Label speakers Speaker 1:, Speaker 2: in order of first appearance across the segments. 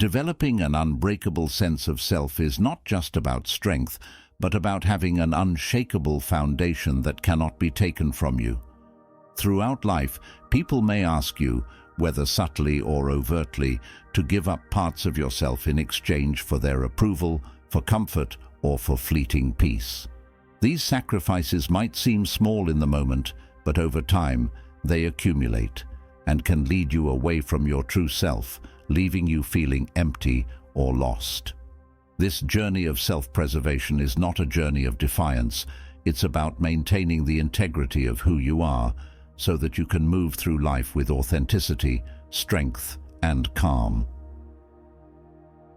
Speaker 1: Developing an unbreakable sense of self is not just about strength, but about having an unshakable foundation that cannot be taken from you. Throughout life, people may ask you, whether subtly or overtly, to give up parts of yourself in exchange for their approval, for comfort, or for fleeting peace. These sacrifices might seem small in the moment, but over time, they accumulate and can lead you away from your true self, leaving you feeling empty or lost. This journey of self-preservation is not a journey of defiance. It's about maintaining the integrity of who you are, so that you can move through life with authenticity, strength, and calm.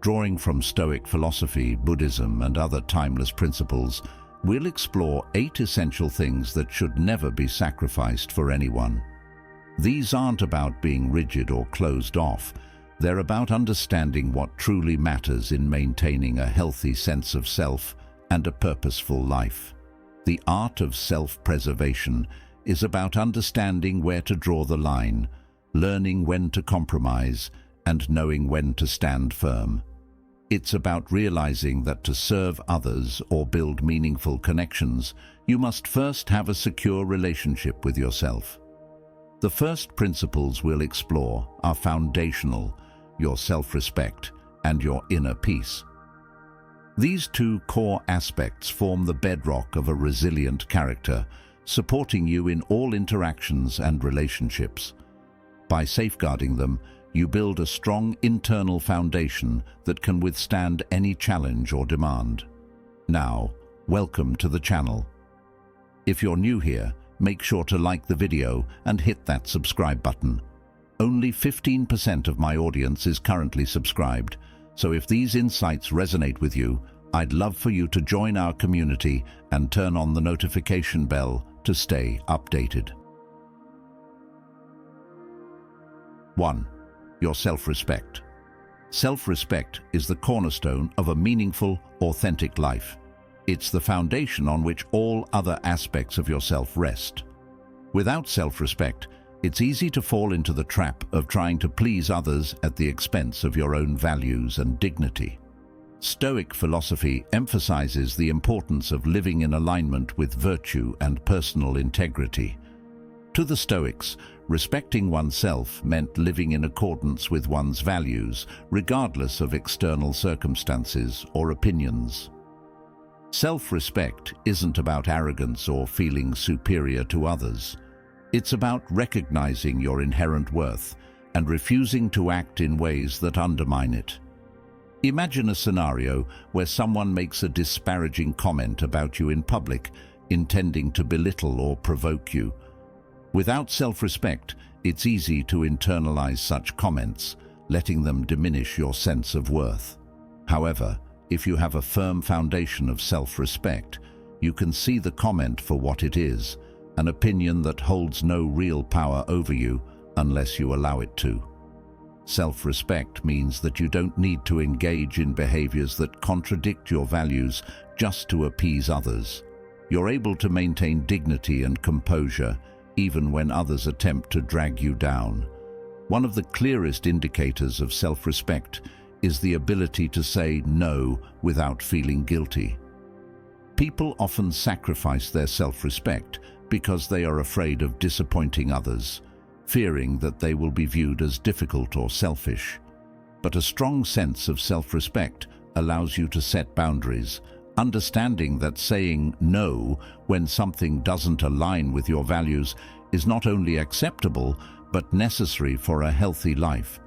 Speaker 1: Drawing from Stoic philosophy, Buddhism, and other timeless principles, we'll explore 8 essential things that should never be sacrificed for anyone. These aren't about being rigid or closed off. They're about understanding what truly matters in maintaining a healthy sense of self and a purposeful life. The art of self-preservation is about understanding where to draw the line, learning when to compromise, and knowing when to stand firm. It's about realizing that to serve others or build meaningful connections, you must first have a secure relationship with yourself. The first principles we'll explore are foundational: your self-respect and your inner peace. These 2 core aspects form the bedrock of a resilient character, supporting you in all interactions and relationships. By safeguarding them, you build a strong internal foundation that can withstand any challenge or demand. Now, welcome to the channel. If you're new here, make sure to like the video and hit that subscribe button. Only 15% of my audience is currently subscribed, so if these insights resonate with you, I'd love for you to join our community and turn on the notification bell to stay updated. 1. Your self-respect. Self-respect is the cornerstone of a meaningful, authentic life. It's the foundation on which all other aspects of yourself rest. Without self-respect, it's easy to fall into the trap of trying to please others at the expense of your own values and dignity. Stoic philosophy emphasizes the importance of living in alignment with virtue and personal integrity. To the Stoics, respecting oneself meant living in accordance with one's values, regardless of external circumstances or opinions. Self-respect isn't about arrogance or feeling superior to others. It's about recognizing your inherent worth and refusing to act in ways that undermine it. Imagine a scenario where someone makes a disparaging comment about you in public, intending to belittle or provoke you. Without self-respect, it's easy to internalize such comments, letting them diminish your sense of worth. However, if you have a firm foundation of self-respect, you can see the comment for what it is: an opinion that holds no real power over you unless you allow it to. Self-respect means that you don't need to engage in behaviors that contradict your values just to appease others. You're able to maintain dignity and composure even when others attempt to drag you down. One of the clearest indicators of self-respect is the ability to say no without feeling guilty. People often sacrifice their self-respect because they are afraid of disappointing others, fearing that they will be viewed as difficult or selfish. But a strong sense of self-respect allows you to set boundaries, understanding that saying no when something doesn't align with your values is not only acceptable, but necessary for a healthy life.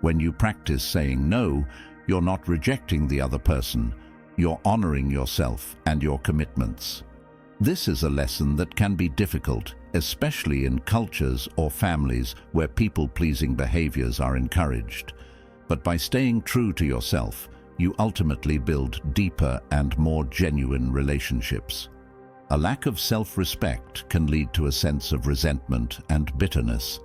Speaker 1: When you practice saying no, you're not rejecting the other person, you're honoring yourself and your commitments. This is a lesson that can be difficult, especially in cultures or families where people-pleasing behaviors are encouraged. But by staying true to yourself, you ultimately build deeper and more genuine relationships. A lack of self-respect can lead to a sense of resentment and bitterness.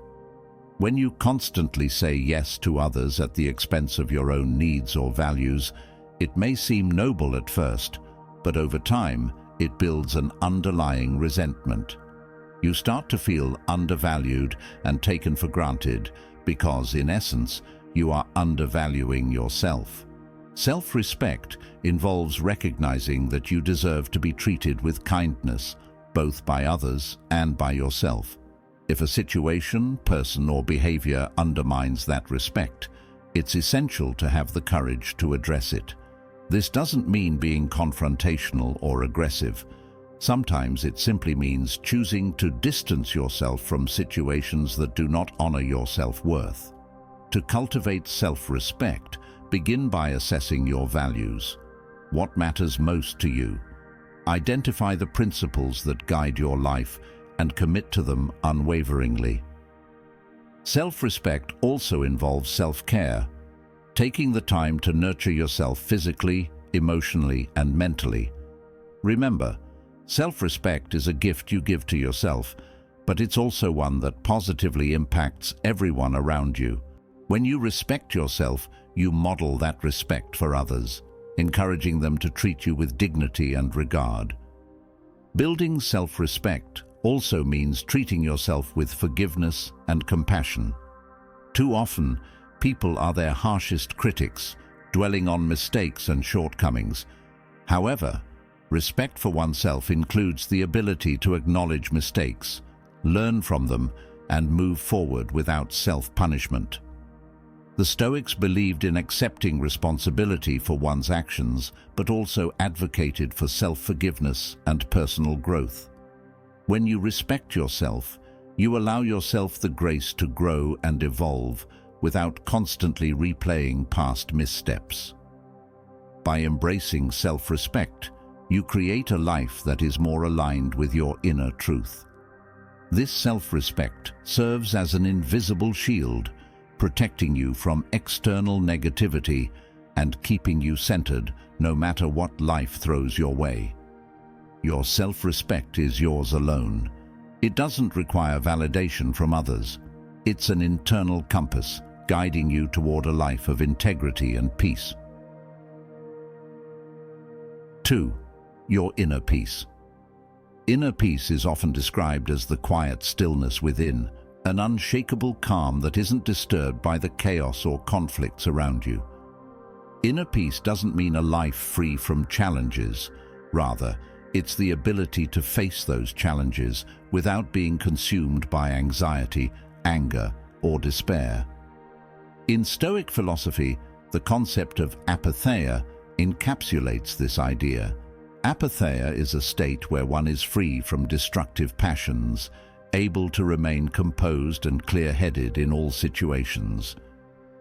Speaker 1: When you constantly say yes to others at the expense of your own needs or values, it may seem noble at first, but over time, it builds an underlying resentment. You start to feel undervalued and taken for granted because, in essence, you are undervaluing yourself. Self-respect involves recognizing that you deserve to be treated with kindness, both by others and by yourself. If a situation, person, or behavior undermines that respect, it's essential to have the courage to address it. This doesn't mean being confrontational or aggressive. Sometimes it simply means choosing to distance yourself from situations that do not honor your self-worth. To cultivate self-respect, begin by assessing your values. What matters most to you? Identify the principles that guide your life and commit to them unwaveringly. Self-respect also involves self-care, taking the time to nurture yourself physically, emotionally, and mentally. Remember, self-respect is a gift you give to yourself, but it's also one that positively impacts everyone around you. When you respect yourself, you model that respect for others, encouraging them to treat you with dignity and regard. Building self-respect also means treating yourself with forgiveness and compassion. Too often, people are their harshest critics, dwelling on mistakes and shortcomings. However, respect for oneself includes the ability to acknowledge mistakes, learn from them, and move forward without self-punishment. The Stoics believed in accepting responsibility for one's actions, but also advocated for self-forgiveness and personal growth. When you respect yourself, you allow yourself the grace to grow and evolve without constantly replaying past missteps. By embracing self-respect, you create a life that is more aligned with your inner truth. This self-respect serves as an invisible shield, protecting you from external negativity and keeping you centered no matter what life throws your way. Your self-respect is yours alone. It doesn't require validation from others. It's an internal compass, guiding you toward a life of integrity and peace. 2. Your inner peace. Inner peace is often described as the quiet stillness within, an unshakable calm that isn't disturbed by the chaos or conflicts around you. Inner peace doesn't mean a life free from challenges. Rather, it's the ability to face those challenges without being consumed by anxiety, anger, or despair. In Stoic philosophy, the concept of apatheia encapsulates this idea. Apatheia is a state where one is free from destructive passions, able to remain composed and clear-headed in all situations.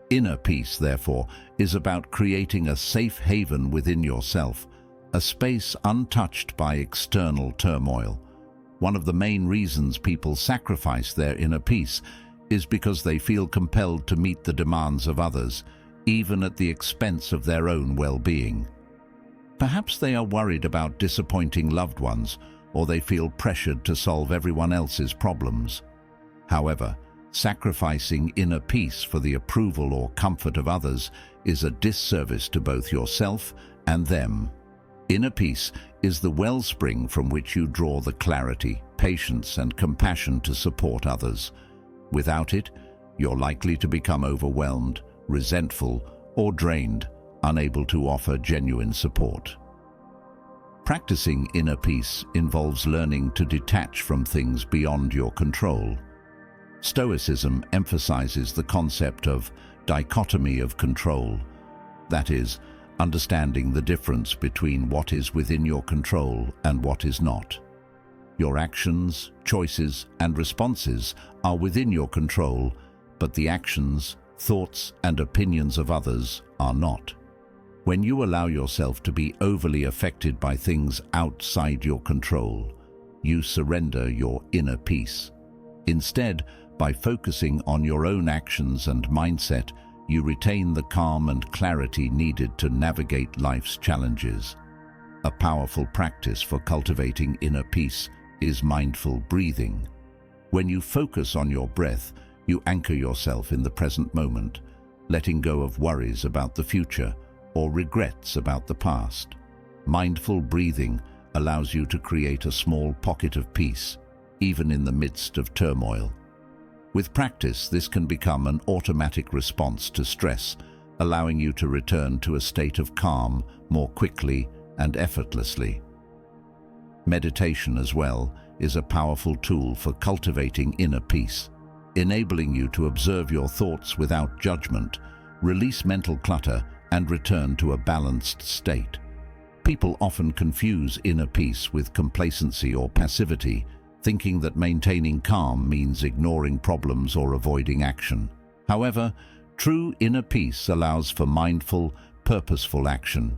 Speaker 1: Inner peace, therefore, is about creating a safe haven within yourself, a space untouched by external turmoil. One of the main reasons people sacrifice their inner peace is because they feel compelled to meet the demands of others, even at the expense of their own well-being. Perhaps they are worried about disappointing loved ones, or they feel pressured to solve everyone else's problems. However, sacrificing inner peace for the approval or comfort of others is a disservice to both yourself and them. Inner peace is the wellspring from which you draw the clarity, patience, and compassion to support others. Without it, you're likely to become overwhelmed, resentful, or drained, unable to offer genuine support. Practicing inner peace involves learning to detach from things beyond your control. Stoicism emphasizes the concept of dichotomy of control, that is, understanding the difference between what is within your control and what is not. Your actions, choices, and responses are within your control, but the actions, thoughts, and opinions of others are not. When you allow yourself to be overly affected by things outside your control, you surrender your inner peace. Instead, by focusing on your own actions and mindset, you retain the calm and clarity needed to navigate life's challenges. A powerful practice for cultivating inner peace is mindful breathing. When you focus on your breath, you anchor yourself in the present moment, letting go of worries about the future or regrets about the past. Mindful breathing allows you to create a small pocket of peace, even in the midst of turmoil. With practice, this can become an automatic response to stress, allowing you to return to a state of calm more quickly and effortlessly. Meditation as well is a powerful tool for cultivating inner peace, enabling you to observe your thoughts without judgment, release mental clutter, and return to a balanced state. People often confuse inner peace with complacency or passivity, thinking that maintaining calm means ignoring problems or avoiding action. However, true inner peace allows for mindful, purposeful action.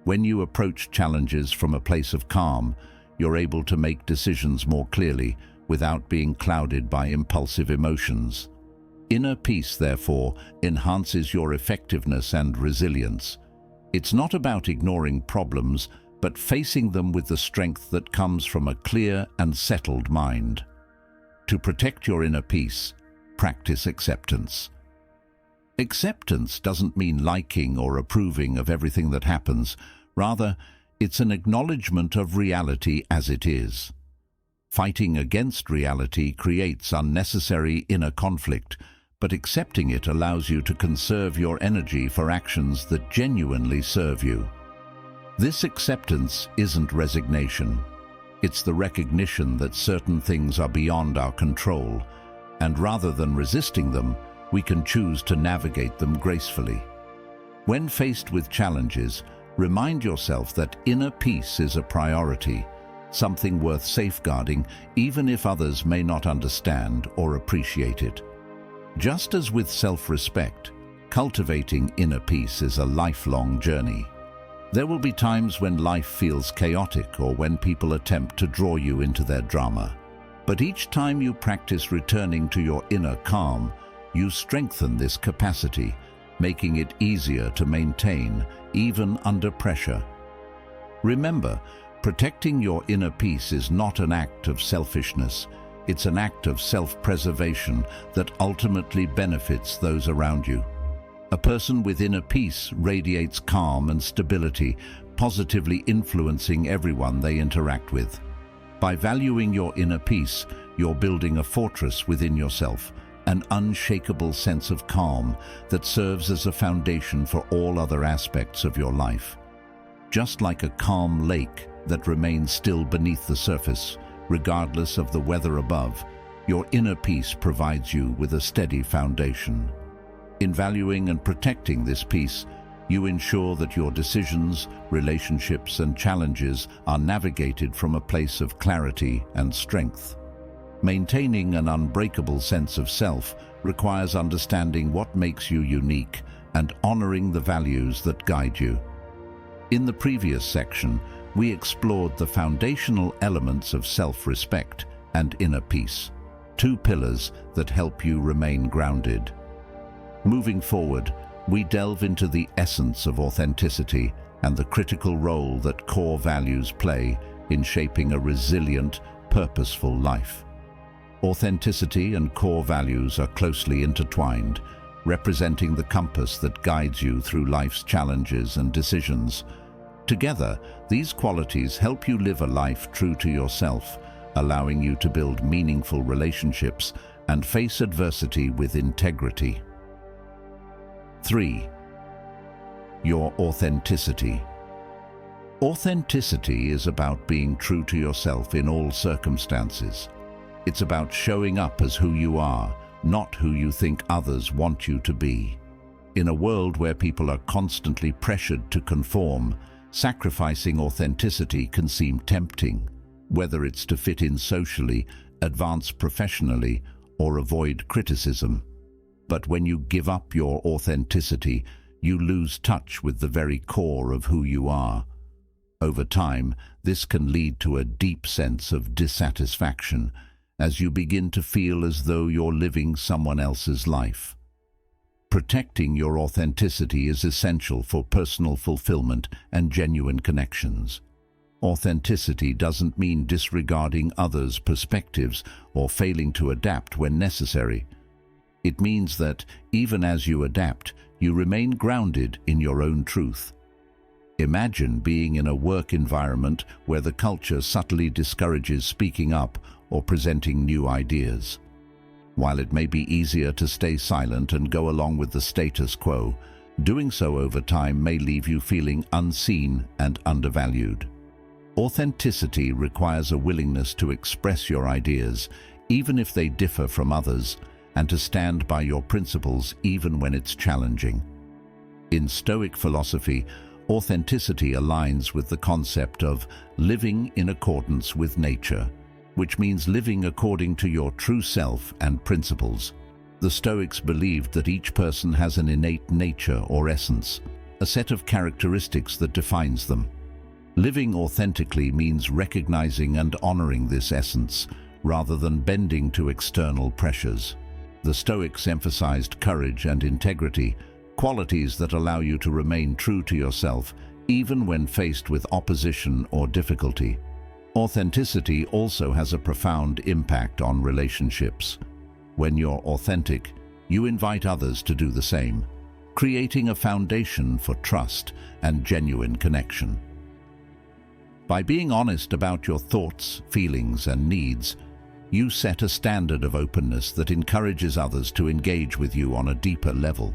Speaker 1: When you approach challenges from a place of calm, you're able to make decisions more clearly without being clouded by impulsive emotions. Inner peace, therefore, enhances your effectiveness and resilience. It's not about ignoring problems, but facing them with the strength that comes from a clear and settled mind. To protect your inner peace, practice acceptance. Acceptance doesn't mean liking or approving of everything that happens. Rather, it's an acknowledgement of reality as it is. Fighting against reality creates unnecessary inner conflict, but accepting it allows you to conserve your energy for actions that genuinely serve you. This acceptance isn't resignation. It's the recognition that certain things are beyond our control, and rather than resisting them, we can choose to navigate them gracefully. When faced with challenges, remind yourself that inner peace is a priority, something worth safeguarding even if others may not understand or appreciate it. Just as with self-respect, cultivating inner peace is a lifelong journey. There will be times when life feels chaotic or when people attempt to draw you into their drama. But each time you practice returning to your inner calm, you strengthen this capacity, making it easier to maintain even under pressure. Remember, protecting your inner peace is not an act of selfishness. It's an act of self-preservation that ultimately benefits those around you. A person with inner peace radiates calm and stability, positively influencing everyone they interact with. By valuing your inner peace, you're building a fortress within yourself, an unshakable sense of calm that serves as a foundation for all other aspects of your life. Just like a calm lake that remains still beneath the surface, regardless of the weather above, your inner peace provides you with a steady foundation. In valuing and protecting this peace, you ensure that your decisions, relationships, and challenges are navigated from a place of clarity and strength. Maintaining an unbreakable sense of self requires understanding what makes you unique and honoring the values that guide you. In the previous section, we explored the foundational elements of self-respect and inner peace, two pillars that help you remain grounded. Moving forward, we delve into the essence of authenticity and the critical role that core values play in shaping a resilient, purposeful life. Authenticity and core values are closely intertwined, representing the compass that guides you through life's challenges and decisions. Together, these qualities help you live a life true to yourself, allowing you to build meaningful relationships and face adversity with integrity. 3. Your authenticity. Authenticity is about being true to yourself in all circumstances. It's about showing up as who you are, not who you think others want you to be. In a world where people are constantly pressured to conform, sacrificing authenticity can seem tempting, whether it's to fit in socially, advance professionally, or avoid criticism. But when you give up your authenticity, you lose touch with the very core of who you are. Over time, this can lead to a deep sense of dissatisfaction, as you begin to feel as though you're living someone else's life. Protecting your authenticity is essential for personal fulfillment and genuine connections. Authenticity doesn't mean disregarding others' perspectives or failing to adapt when necessary. It means that, even as you adapt, you remain grounded in your own truth. Imagine being in a work environment where the culture subtly discourages speaking up or presenting new ideas. While it may be easier to stay silent and go along with the status quo, doing so over time may leave you feeling unseen and undervalued. Authenticity requires a willingness to express your ideas, even if they differ from others, and to stand by your principles even when it's challenging. In Stoic philosophy, authenticity aligns with the concept of living in accordance with nature, which means living according to your true self and principles. The Stoics believed that each person has an innate nature or essence, a set of characteristics that defines them. Living authentically means recognizing and honoring this essence, rather than bending to external pressures. The Stoics emphasized courage and integrity, qualities that allow you to remain true to yourself, even when faced with opposition or difficulty. Authenticity also has a profound impact on relationships. When you're authentic, you invite others to do the same, creating a foundation for trust and genuine connection. By being honest about your thoughts, feelings, and needs, you set a standard of openness that encourages others to engage with you on a deeper level.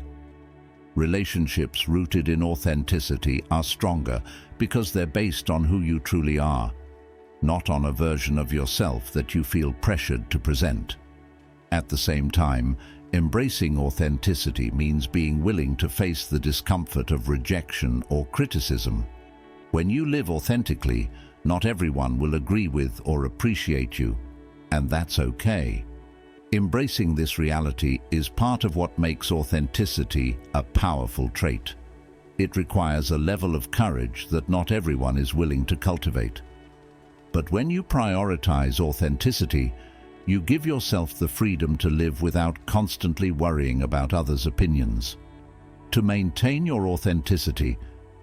Speaker 1: Relationships rooted in authenticity are stronger because they're based on who you truly are, not on a version of yourself that you feel pressured to present. At the same time, embracing authenticity means being willing to face the discomfort of rejection or criticism. When you live authentically, not everyone will agree with or appreciate you, and that's okay. Embracing this reality is part of what makes authenticity a powerful trait. It requires a level of courage that not everyone is willing to cultivate. But when you prioritize authenticity, you give yourself the freedom to live without constantly worrying about others' opinions. To maintain your authenticity,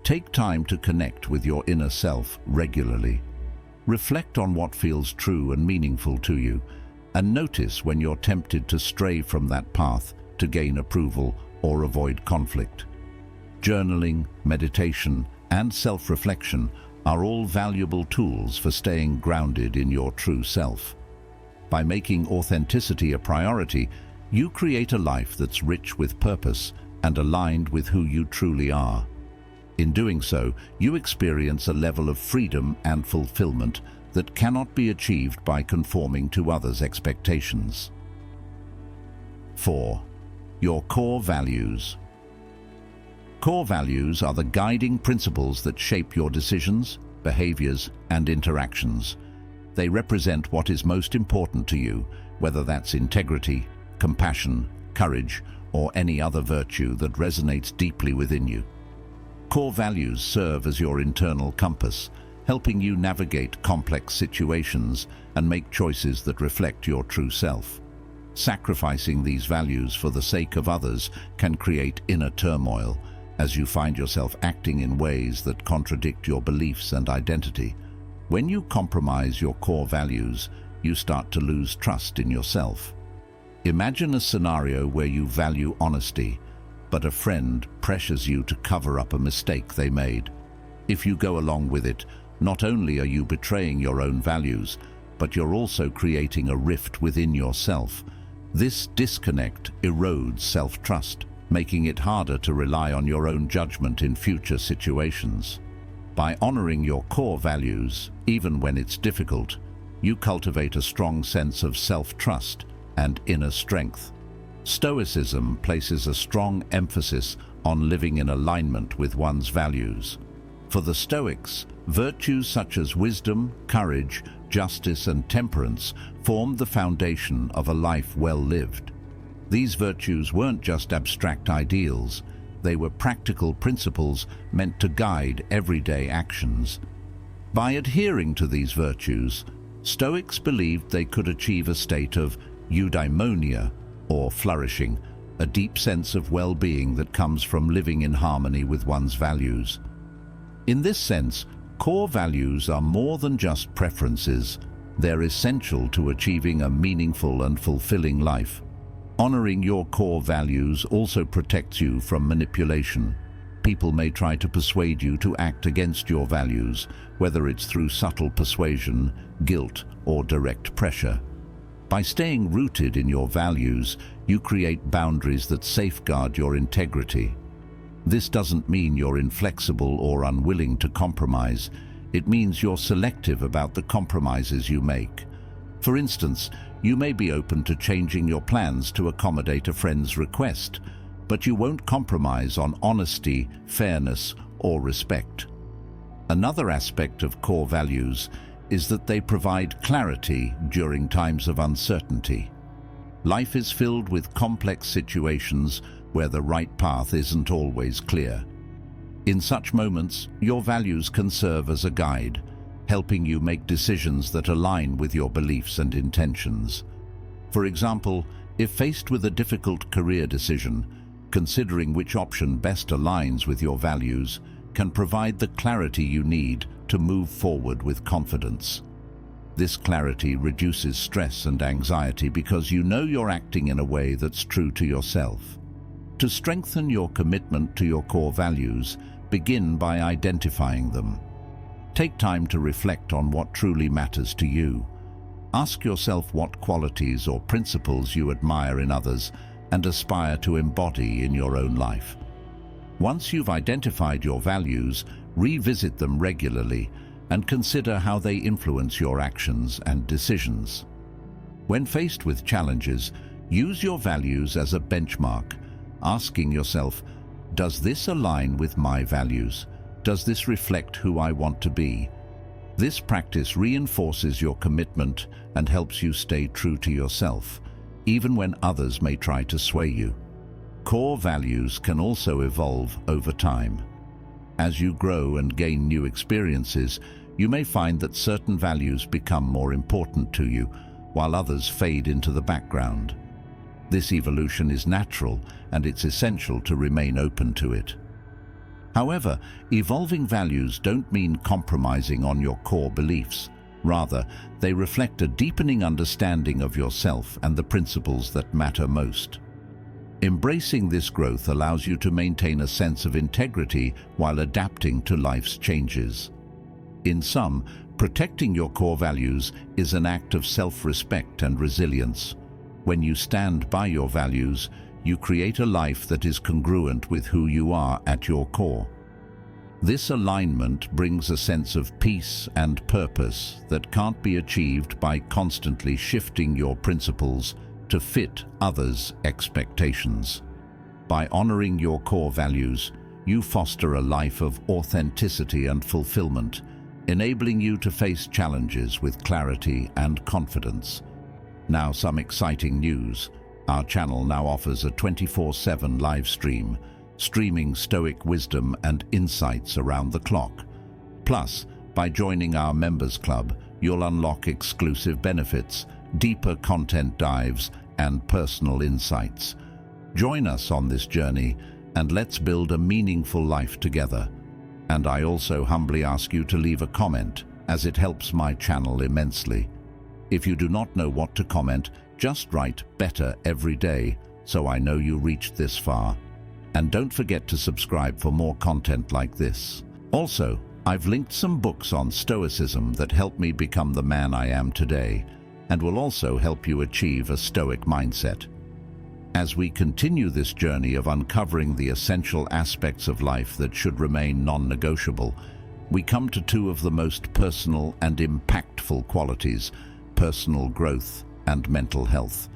Speaker 1: take time to connect with your inner self regularly. Reflect on what feels true and meaningful to you, and notice when you're tempted to stray from that path to gain approval or avoid conflict. Journaling, meditation, and self-reflection are all valuable tools for staying grounded in your true self. By making authenticity a priority, you create a life that's rich with purpose and aligned with who you truly are. In doing so, you experience a level of freedom and fulfillment that cannot be achieved by conforming to others' expectations. 4. Your core values. Core values are the guiding principles that shape your decisions, behaviors, and interactions. They represent what is most important to you, whether that's integrity, compassion, courage, or any other virtue that resonates deeply within you. Core values serve as your internal compass, helping you navigate complex situations and make choices that reflect your true self. Sacrificing these values for the sake of others can create inner turmoil, as you find yourself acting in ways that contradict your beliefs and identity. When you compromise your core values, you start to lose trust in yourself. Imagine a scenario where you value honesty, but a friend pressures you to cover up a mistake they made. If you go along with it, not only are you betraying your own values, but you're also creating a rift within yourself. This disconnect erodes self-trust, making it harder to rely on your own judgment in future situations. By honoring your core values, even when it's difficult, you cultivate a strong sense of self-trust and inner strength. Stoicism places a strong emphasis on living in alignment with one's values. For the Stoics, virtues such as wisdom, courage, justice, and temperance formed the foundation of a life well lived. These virtues weren't just abstract ideals, they were practical principles meant to guide everyday actions. By adhering to these virtues, Stoics believed they could achieve a state of eudaimonia, or flourishing, a deep sense of well-being that comes from living in harmony with one's values. In this sense, core values are more than just preferences. They're essential to achieving a meaningful and fulfilling life. Honoring your core values also protects you from manipulation. People may try to persuade you to act against your values, whether it's through subtle persuasion, guilt, or direct pressure. By staying rooted in your values, you create boundaries that safeguard your integrity. This doesn't mean you're inflexible or unwilling to compromise. It means you're selective about the compromises you make. For instance, you may be open to changing your plans to accommodate a friend's request, but you won't compromise on honesty, fairness, or respect. Another aspect of core values is that they provide clarity during times of uncertainty. Life is filled with complex situations where the right path isn't always clear. In such moments, your values can serve as a guide, helping you make decisions that align with your beliefs and intentions. For example, if faced with a difficult career decision, considering which option best aligns with your values can provide the clarity you need to move forward with confidence. This clarity reduces stress and anxiety because you know you're acting in a way that's true to yourself. To strengthen your commitment to your core values, begin by identifying them. Take time to reflect on what truly matters to you. Ask yourself what qualities or principles you admire in others and aspire to embody in your own life. Once you've identified your values, revisit them regularly and consider how they influence your actions and decisions. When faced with challenges, use your values as a benchmark, asking yourself, does this align with my values? Does this reflect who I want to be? This practice reinforces your commitment and helps you stay true to yourself, even when others may try to sway you. Core values can also evolve over time. As you grow and gain new experiences, you may find that certain values become more important to you, while others fade into the background. This evolution is natural, and it's essential to remain open to it. However, evolving values don't mean compromising on your core beliefs. Rather, they reflect a deepening understanding of yourself and the principles that matter most. Embracing this growth allows you to maintain a sense of integrity while adapting to life's changes. In sum, protecting your core values is an act of self-respect and resilience. When you stand by your values, you create a life that is congruent with who you are at your core. This alignment brings a sense of peace and purpose that can't be achieved by constantly shifting your principles to fit others' expectations. By honoring your core values, you foster a life of authenticity and fulfillment, enabling you to face challenges with clarity and confidence. Now, some exciting news. Our channel now offers a 24/7 live stream, streaming Stoic wisdom and insights around the clock. Plus, by joining our members club, you'll unlock exclusive benefits, deeper content dives, and personal insights. Join us on this journey, and let's build a meaningful life together. And I also humbly ask you to leave a comment, as it helps my channel immensely. If you do not know what to comment, just write "better" every day, so I know you reached this far. And don't forget to subscribe for more content like this. Also, I've linked some books on Stoicism that helped me become the man I am today, and will also help you achieve a Stoic mindset. As we continue this journey of uncovering the essential aspects of life that should remain non-negotiable, we come to two of the most personal and impactful qualities: personal growth and mental health.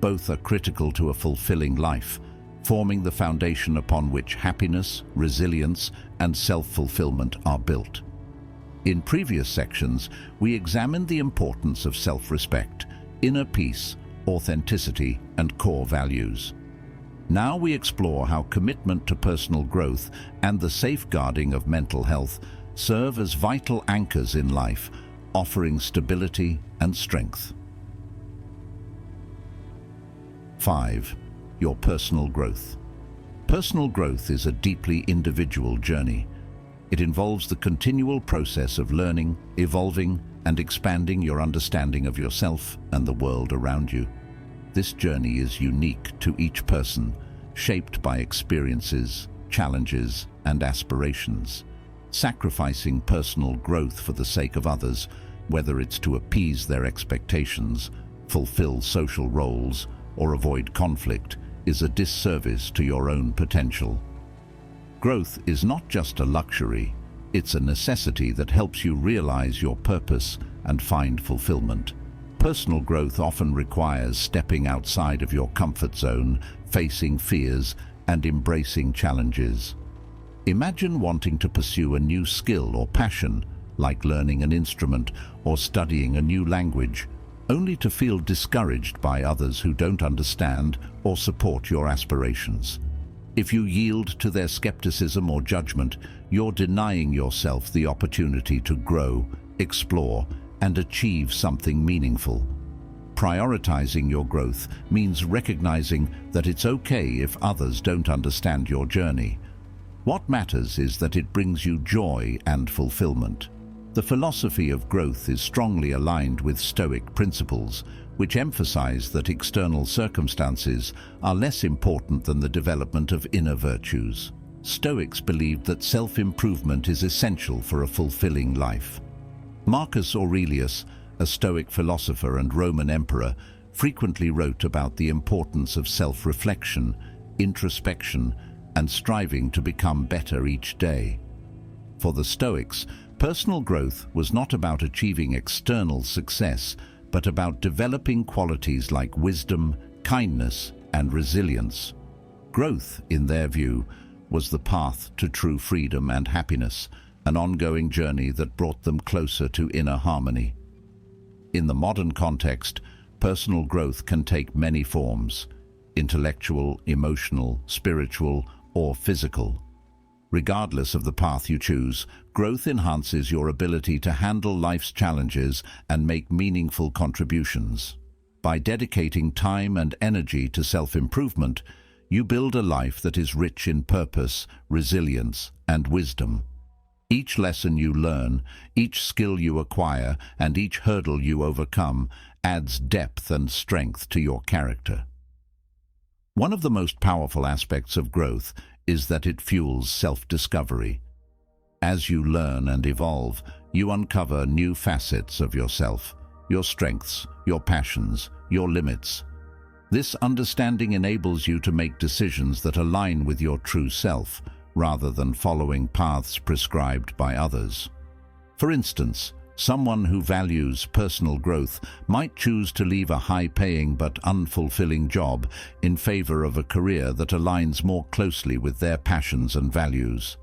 Speaker 1: Both are critical to a fulfilling life, forming the foundation upon which happiness, resilience, and self-fulfillment are built. In previous sections, we examined the importance of self-respect, inner peace, authenticity, and core values. Now we explore how commitment to personal growth and the safeguarding of mental health serve as vital anchors in life, offering stability and strength. 5. Your personal growth. Personal growth is a deeply individual journey. It involves the continual process of learning, evolving, and expanding your understanding of yourself and the world around you. This journey is unique to each person, shaped by experiences, challenges, and aspirations. Sacrificing personal growth for the sake of others, whether it's to appease their expectations, fulfill social roles, or avoid conflict is a disservice to your own potential. Growth is not just a luxury, it's a necessity that helps you realize your purpose and find fulfillment. Personal growth often requires stepping outside of your comfort zone, facing fears, and embracing challenges. Imagine wanting to pursue a new skill or passion, like learning an instrument or studying a new language, only to feel discouraged by others who don't understand or support your aspirations. If you yield to their skepticism or judgment, you're denying yourself the opportunity to grow, explore, and achieve something meaningful. Prioritizing your growth means recognizing that it's okay if others don't understand your journey. What matters is that it brings you joy and fulfillment. The philosophy of growth is strongly aligned with Stoic principles, which emphasize that external circumstances are less important than the development of inner virtues. Stoics believed that self-improvement is essential for a fulfilling life. Marcus Aurelius, a Stoic philosopher and Roman emperor, frequently wrote about the importance of self-reflection, introspection, and striving to become better each day. For the Stoics, personal growth was not about achieving external success, but about developing qualities like wisdom, kindness, and resilience. Growth, in their view, was the path to true freedom and happiness, an ongoing journey that brought them closer to inner harmony. In the modern context, personal growth can take many forms: intellectual, emotional, spiritual, or physical. Regardless of the path you choose, growth enhances your ability to handle life's challenges and make meaningful contributions. By dedicating time and energy to self-improvement, you build a life that is rich in purpose, resilience, and wisdom. Each lesson you learn, each skill you acquire, and each hurdle you overcome adds depth and strength to your character. One of the most powerful aspects of growth is that it fuels self-discovery. As you learn and evolve, you uncover new facets of yourself, your strengths, your passions, your limits. This understanding enables you to make decisions that align with your true self, rather than following paths prescribed by others. For instance, someone who values personal growth might choose to leave a high-paying but unfulfilling job in favor of a career that aligns more closely with their passions and values.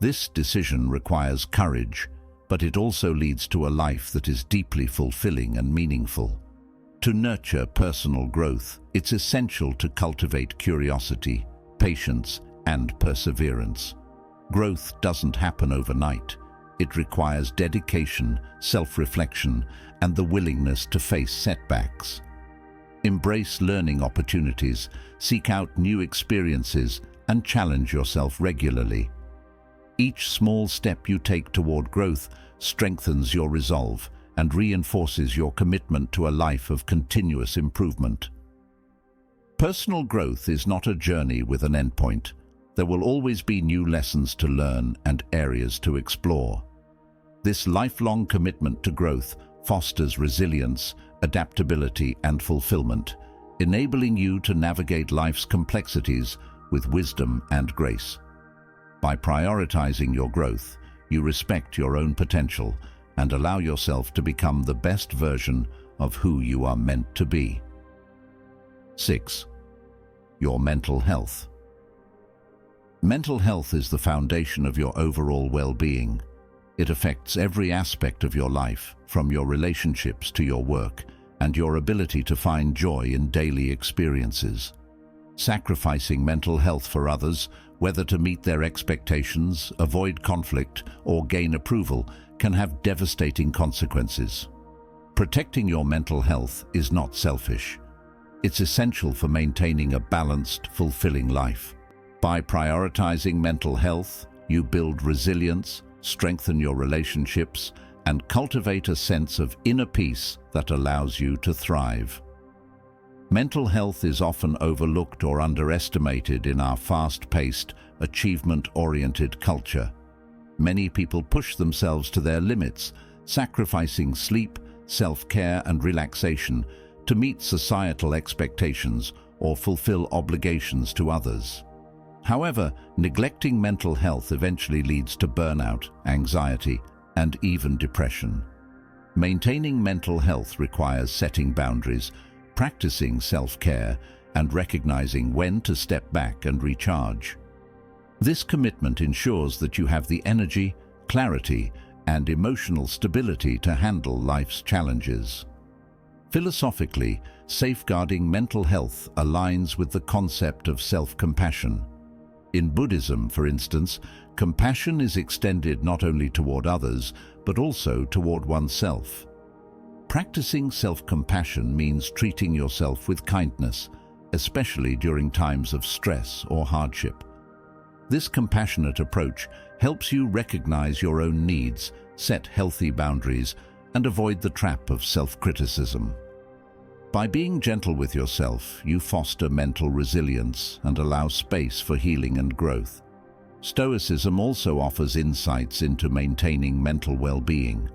Speaker 1: This decision requires courage, but it also leads to a life that is deeply fulfilling and meaningful. To nurture personal growth, it's essential to cultivate curiosity, patience, and perseverance. Growth doesn't happen overnight. It requires dedication, self-reflection, and the willingness to face setbacks. Embrace learning opportunities, seek out new experiences, and challenge yourself regularly. Each small step you take toward growth strengthens your resolve and reinforces your commitment to a life of continuous improvement. Personal growth is not a journey with an endpoint. There will always be new lessons to learn and areas to explore. This lifelong commitment to growth fosters resilience, adaptability, and fulfillment, enabling you to navigate life's complexities with wisdom and grace. By prioritizing your growth, you respect your own potential and allow yourself to become the best version of who you are meant to be. 6. Your mental health. Mental health is the foundation of your overall well-being. It affects every aspect of your life, from your relationships to your work, and your ability to find joy in daily experiences. Sacrificing mental health for others, whether to meet their expectations, avoid conflict, or gain approval, can have devastating consequences. Protecting your mental health is not selfish. It's essential for maintaining a balanced, fulfilling life. By prioritizing mental health, you build resilience, strengthen your relationships, and cultivate a sense of inner peace that allows you to thrive. Mental health is often overlooked or underestimated in our fast-paced, achievement-oriented culture. Many people push themselves to their limits, sacrificing sleep, self-care, and relaxation to meet societal expectations or fulfill obligations to others. However, neglecting mental health eventually leads to burnout, anxiety, and even depression. Maintaining mental health requires setting boundaries, practicing self-care, and recognizing when to step back and recharge. This commitment ensures that you have the energy, clarity, and emotional stability to handle life's challenges. Philosophically, safeguarding mental health aligns with the concept of self-compassion. In Buddhism, for instance, compassion is extended not only toward others, but also toward oneself. Practicing self-compassion means treating yourself with kindness, especially during times of stress or hardship. This compassionate approach helps you recognize your own needs, set healthy boundaries, and avoid the trap of self-criticism. By being gentle with yourself, you foster mental resilience and allow space for healing and growth. Stoicism also offers insights into maintaining mental well-being.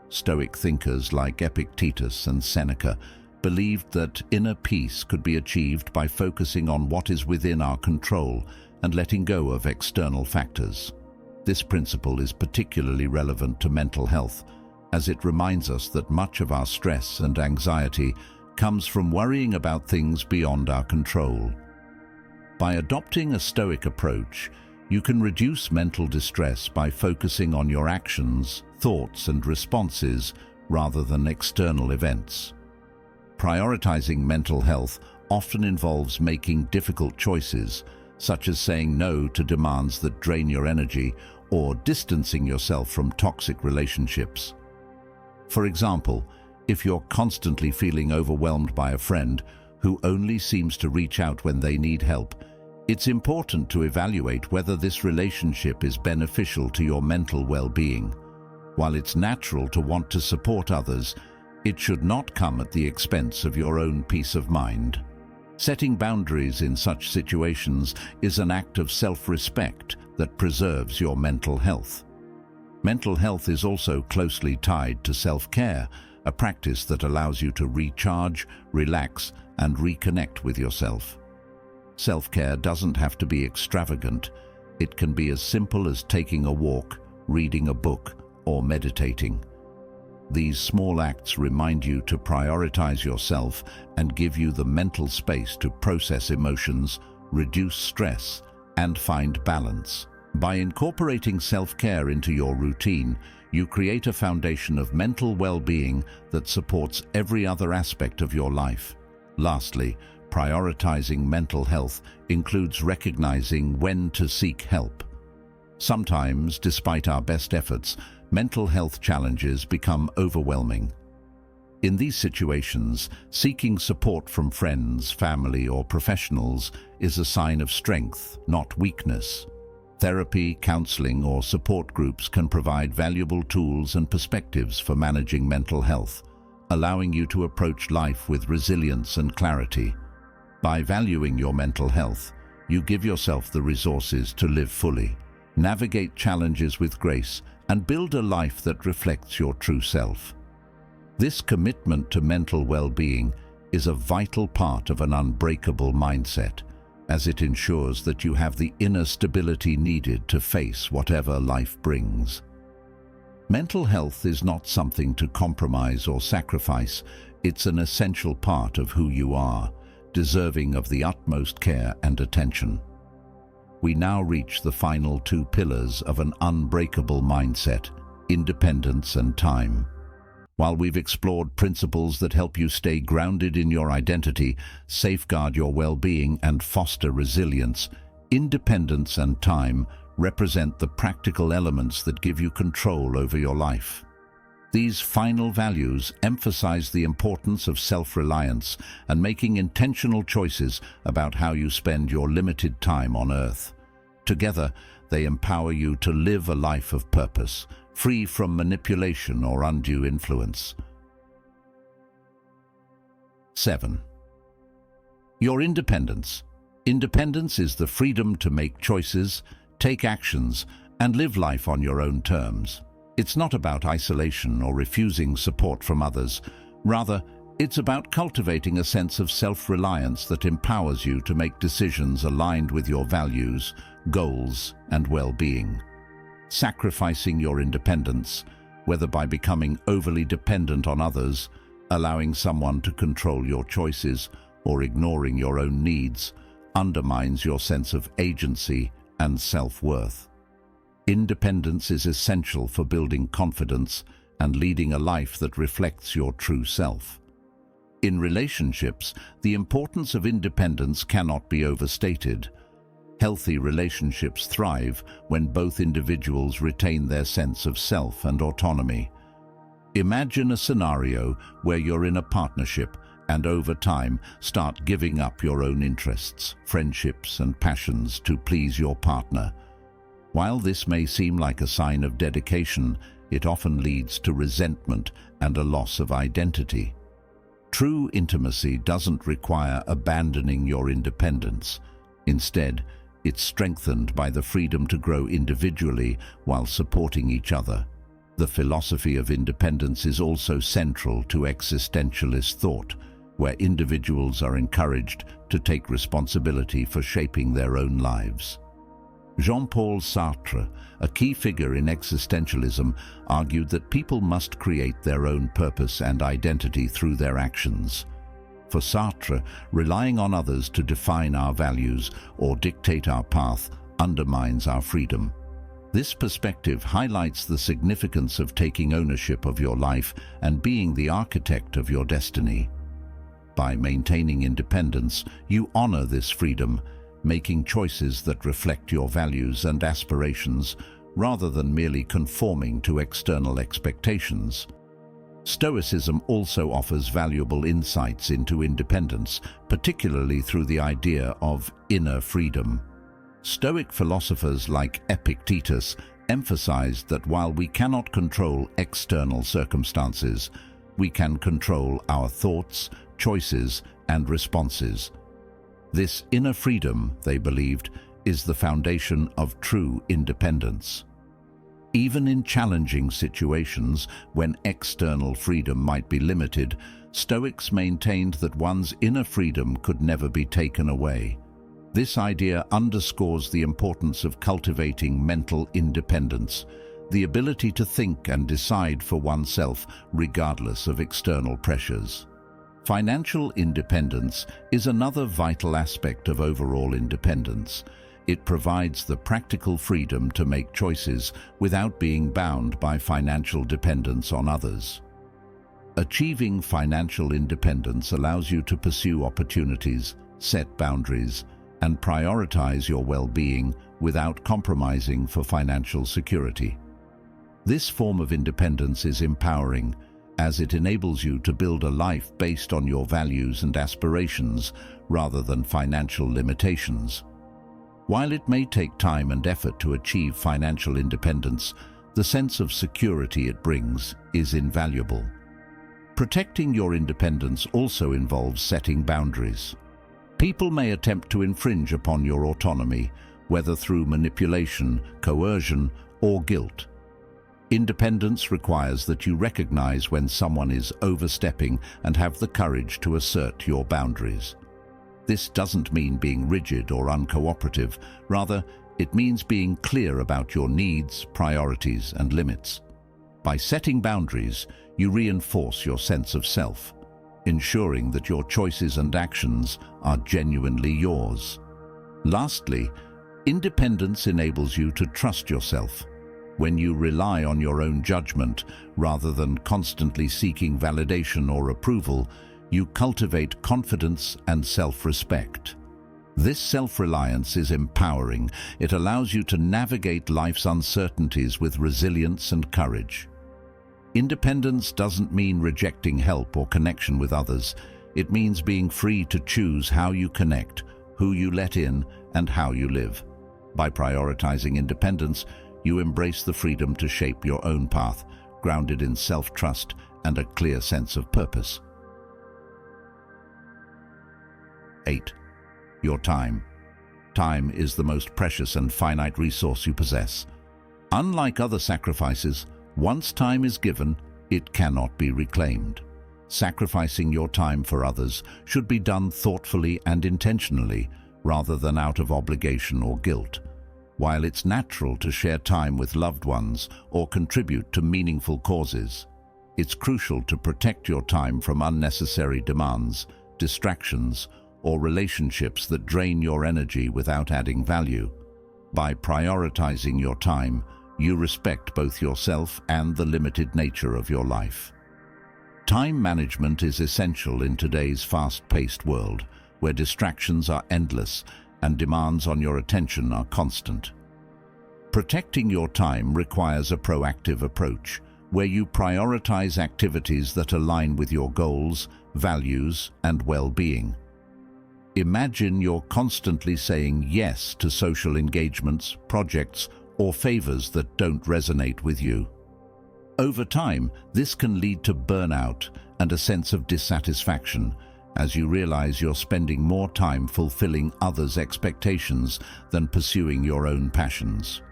Speaker 1: Stoic thinkers like Epictetus and Seneca believed that inner peace could be achieved by focusing on what is within our control and letting go of external factors. This principle is particularly relevant to mental health, as it reminds us that much of our stress and anxiety comes from worrying about things beyond our control. By adopting a Stoic approach, you can reduce mental distress by focusing on your actions, thoughts, and responses rather than external events. Prioritizing mental health often involves making difficult choices, such as saying no to demands that drain your energy or distancing yourself from toxic relationships. For example, if you're constantly feeling overwhelmed by a friend who only seems to reach out when they need help, it's important to evaluate whether this relationship is beneficial to your mental well-being. While it's natural to want to support others, it should not come at the expense of your own peace of mind. Setting boundaries in such situations is an act of self-respect that preserves your mental health. Mental health is also closely tied to self-care, a practice that allows you to recharge, relax, and reconnect with yourself. Self-care doesn't have to be extravagant. It can be as simple as taking a walk, reading a book, or meditating. These small acts remind you to prioritize yourself and give you the mental space to process emotions, reduce stress, and find balance. By incorporating self-care into your routine, you create a foundation of mental well-being that supports every other aspect of your life. Lastly, prioritizing mental health includes recognizing when to seek help. Sometimes, despite our best efforts, mental health challenges become overwhelming. In these situations, seeking support from friends, family, or professionals is a sign of strength, not weakness. Therapy, counseling, or support groups can provide valuable tools and perspectives for managing mental health, allowing you to approach life with resilience and clarity. By valuing your mental health, you give yourself the resources to live fully, navigate challenges with grace, and build a life that reflects your true self. This commitment to mental well-being is a vital part of an unbreakable mindset, as it ensures that you have the inner stability needed to face whatever life brings. Mental health is not something to compromise or sacrifice. It's an essential part of who you are, deserving of the utmost care and attention. We now reach the final two pillars of an unbreakable mindset: independence and time. While we've explored principles that help you stay grounded in your identity, safeguard your well-being, and foster resilience, independence and time represent the practical elements that give you control over your life. These final values emphasize the importance of self-reliance and making intentional choices about how you spend your limited time on Earth. Together, they empower you to live a life of purpose, free from manipulation or undue influence. 7. Your independence. Independence is the freedom to make choices, take actions, and live life on your own terms. It's not about isolation or refusing support from others. Rather, It's about cultivating a sense of self-reliance that empowers you to make decisions aligned with your values, goals, and well-being. Sacrificing your independence, whether by becoming overly dependent on others, allowing someone to control your choices, or ignoring your own needs, undermines your sense of agency and self-worth. Independence is essential for building confidence and leading a life that reflects your true self. In relationships, the importance of independence cannot be overstated. Healthy relationships thrive when both individuals retain their sense of self and autonomy. Imagine a scenario where you're in a partnership and over time start giving up your own interests, friendships, and passions to please your partner. While this may seem like a sign of dedication, it often leads to resentment and a loss of identity. True intimacy doesn't require abandoning your independence. Instead, it's strengthened by the freedom to grow individually while supporting each other. The philosophy of independence is also central to existentialist thought, where individuals are encouraged to take responsibility for shaping their own lives. Jean-Paul Sartre, a key figure in existentialism, argued that people must create their own purpose and identity through their actions. For Sartre, relying on others to define our values or dictate our path undermines our freedom. This perspective highlights the significance of taking ownership of your life and being the architect of your destiny. By maintaining independence, you honor this freedom, making choices that reflect your values and aspirations rather than merely conforming to external expectations. Stoicism also offers valuable insights into independence, particularly through the idea of inner freedom. Stoic philosophers like Epictetus emphasized that while we cannot control external circumstances, we can control our thoughts, choices, and responses. This inner freedom, they believed, is the foundation of true independence. Even in challenging situations, when external freedom might be limited, Stoics maintained that one's inner freedom could never be taken away. This idea underscores the importance of cultivating mental independence, the ability to think and decide for oneself regardless of external pressures. Financial independence is another vital aspect of overall independence. It provides the practical freedom to make choices without being bound by financial dependence on others. Achieving financial independence allows you to pursue opportunities, set boundaries, and prioritize your well-being without compromising for financial security. This form of independence is empowering, as it enables you to build a life based on your values and aspirations rather than financial limitations. While it may take time and effort to achieve financial independence, the sense of security it brings is invaluable. Protecting your independence also involves setting boundaries. People may attempt to infringe upon your autonomy, whether through manipulation, coercion, or guilt. Independence requires that you recognize when someone is overstepping and have the courage to assert your boundaries. This doesn't mean being rigid or uncooperative. Rather, it means being clear about your needs, priorities, and limits. By setting boundaries, you reinforce your sense of self, ensuring that your choices and actions are genuinely yours. Lastly, independence enables you to trust yourself. When you rely on your own judgment rather than constantly seeking validation or approval, you cultivate confidence and self-respect. This self-reliance is empowering. It allows you to navigate life's uncertainties with resilience and courage. Independence doesn't mean rejecting help or connection with others. It means being free to choose how you connect, who you let in, and how you live. By prioritizing independence, you embrace the freedom to shape your own path, grounded in self-trust and a clear sense of purpose. 8. Your time. Time is the most precious and finite resource you possess. Unlike other sacrifices, once time is given, it cannot be reclaimed. Sacrificing your time for others should be done thoughtfully and intentionally, rather than out of obligation or guilt. While it's natural to share time with loved ones or contribute to meaningful causes, it's crucial to protect your time from unnecessary demands, distractions, or relationships that drain your energy without adding value. By prioritizing your time, you respect both yourself and the limited nature of your life. Time management is essential in today's fast-paced world, where distractions are endless and demands on your attention are constant. Protecting your time requires a proactive approach, where you prioritize activities that align with your goals, values, and well-being. Imagine you're constantly saying yes to social engagements, projects, or favors that don't resonate with you. Over time, this can lead to burnout and a sense of dissatisfaction, as you realize you're spending more time fulfilling others' expectations than pursuing your own passions.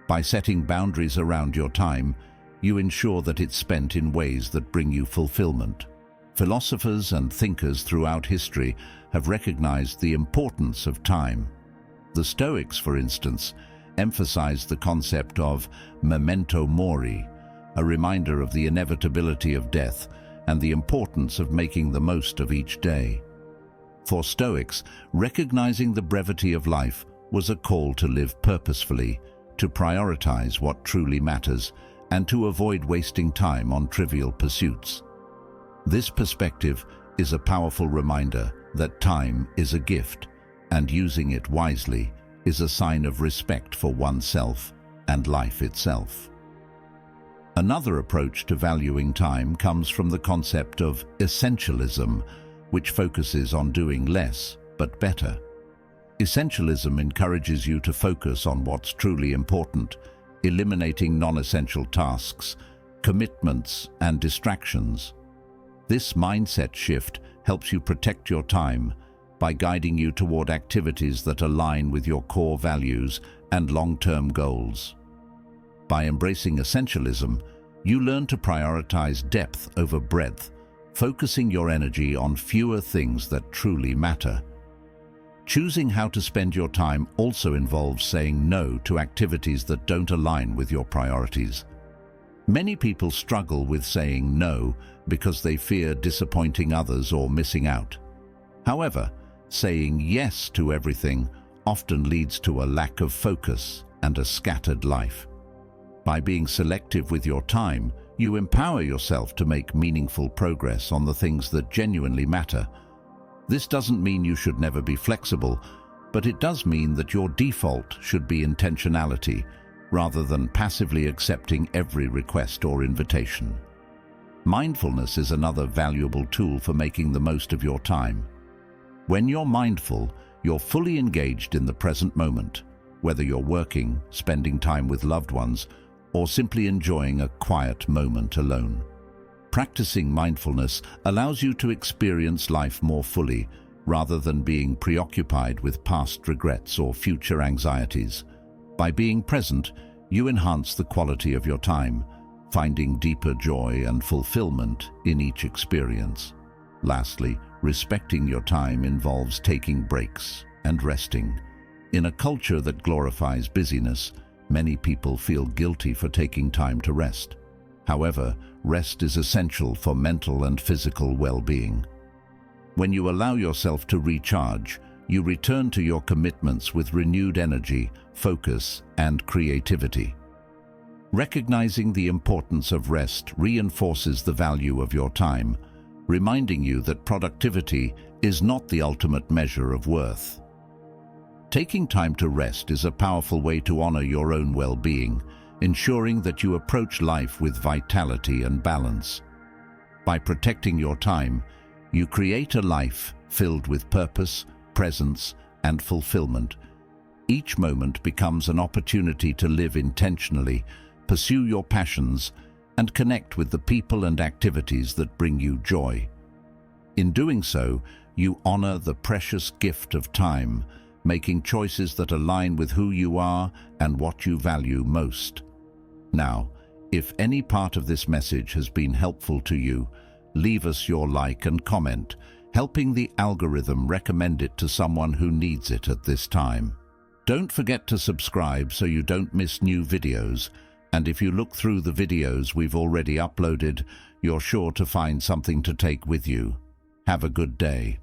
Speaker 1: By setting boundaries around your time, you ensure that it's spent in ways that bring you fulfillment. Philosophers and thinkers throughout history have recognized the importance of time. The Stoics, for instance, emphasized the concept of memento mori, a reminder of the inevitability of death and the importance of making the most of each day. For Stoics, recognizing the brevity of life was a call to live purposefully, to prioritize what truly matters, and to avoid wasting time on trivial pursuits. This perspective is a powerful reminder that time is a gift, and using it wisely is a sign of respect for oneself and life itself. Another approach to valuing time comes from the concept of essentialism, which focuses on doing less but better. Essentialism encourages you to focus on what's truly important, eliminating non-essential tasks, commitments, and distractions. This mindset shift helps you protect your time by guiding you toward activities that align with your core values and long-term goals. By embracing essentialism, you learn to prioritize depth over breadth, focusing your energy on fewer things that truly matter. Choosing how to spend your time also involves saying no to activities that don't align with your priorities. Many people struggle with saying no because they fear disappointing others or missing out. However, saying yes to everything often leads to a lack of focus and a scattered life. By being selective with your time, you empower yourself to make meaningful progress on the things that genuinely matter. This doesn't mean you should never be flexible, but it does mean that your default should be intentionality, rather than passively accepting every request or invitation. Mindfulness is another valuable tool for making the most of your time. When you're mindful, you're fully engaged in the present moment, whether you're working, spending time with loved ones, or simply enjoying a quiet moment alone. Practicing mindfulness allows you to experience life more fully, rather than being preoccupied with past regrets or future anxieties. By being present, you enhance the quality of your time, finding deeper joy and fulfillment in each experience. Lastly, respecting your time involves taking breaks and resting. In a culture that glorifies busyness, many people feel guilty for taking time to rest. However, rest is essential for mental and physical well-being. When you allow yourself to recharge, you return to your commitments with renewed energy, focus, and creativity. Recognizing the importance of rest reinforces the value of your time, reminding you that productivity is not the ultimate measure of worth. Taking time to rest is a powerful way to honor your own well-being, ensuring that you approach life with vitality and balance. By protecting your time, you create a life filled with purpose, presence, and fulfillment. Each moment becomes an opportunity to live intentionally, pursue your passions, and connect with the people and activities that bring you joy. In doing so, you honor the precious gift of time, making choices that align with who you are and what you value most. Now, if any part of this message has been helpful to you, leave us your like and comment, helping the algorithm recommend it to someone who needs it at this time. Don't forget to subscribe so you don't miss new videos, and if you look through the videos we've already uploaded, you're sure to find something to take with you. Have a good day.